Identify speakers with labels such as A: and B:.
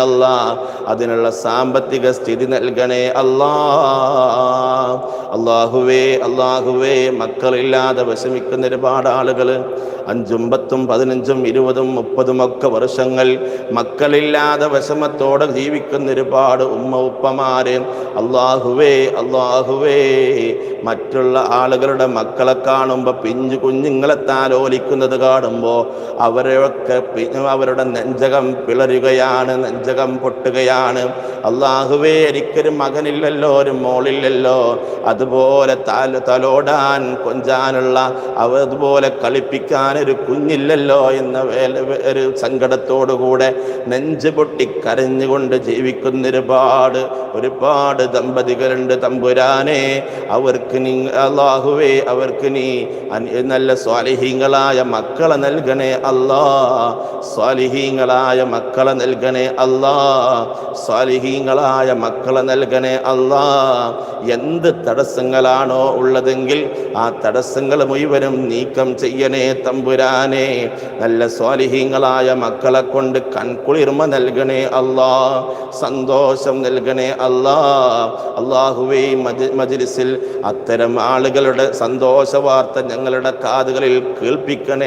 A: അല്ലാ, അതിനുള്ള സാമ്പത്തിക സ്ഥിതി നൽകണേ അല്ലാ. അല്ലാഹുവേ മക്കളില്ലാതെ വിഷമിക്കുന്ന ഒരുപാട് ആളുകൾ 5, 10, 15, 20, 30 ഒക്കെ വർഷങ്ങൾ മക്കളില്ലാതെ വിഷമത്തോടെ ജീവിക്കുന്ന ഒരുപാട് ഉപ്പമാര് അല്ലാഹുവേ മറ്റുള്ള ആളുകളുടെ മക്കളെ കാണുമ്പോൾ പിഞ്ചു കുഞ്ഞുങ്ങളെ താലോലിക്കുന്നത് കാണുമ്പോൾ അവരുടെ നെഞ്ചകം പിളരുകയാണ്, നെഞ്ചകം പൊട്ടുകയാണ്. അല്ലാഹുവേ, എനിക്കൊരു മകനില്ലല്ലോ, ഒരു മോളില്ലല്ലോ, അതുപോലെ തലോടാൻ കൊഞ്ചാനുള്ള അതുപോലെ കളിപ്പിക്കാൻ ഒരു കുഞ്ഞില്ലല്ലോ എന്ന ഒരു സങ്കടത്തോടുകൂടെ നെഞ്ച് പൊട്ടി കരഞ്ഞുകൊണ്ട് ജീവിക്കുന്ന ഒരുപാട് ദമ്പതികളുണ്ട്. തമ്പുരാനെ, അവർക്ക് അല്ലാഹുവേ, അവർക്ക് നീ നല്ല സ്വാലിഹീങ്ങളായ മക്കളെ നൽകണേ അല്ലാ. സ്വാലിഹീങ്ങളായ മക്കളെ നൽകണേ അല്ലാ. സ്വാലിഹീങ്ങളായ മക്കളെ നൽകണേ അല്ലാ. എന്ത് തടസ്സങ്ങളാണോ ഉള്ളതെങ്കിൽ ആ തടസ്സങ്ങൾ മുഴുവനും നീക്കം ചെയ്യണേ തമ്പുരാനെ. നല്ല സ്വാലിഹീങ്ങളായ മക്കളെ കൊണ്ട് കൺകുളിർമ നൽകണേ അല്ലാ, സന്തോഷം നൽകണേ അല്ലാ. അല്ലാഹുവേ, മജ്ലിസിൽ അത്തരം ആളുകളുടെ സന്തോഷ വാർത്ത ഞങ്ങളുടെ കാതുകളിൽ കേൾപ്പിക്കണേ.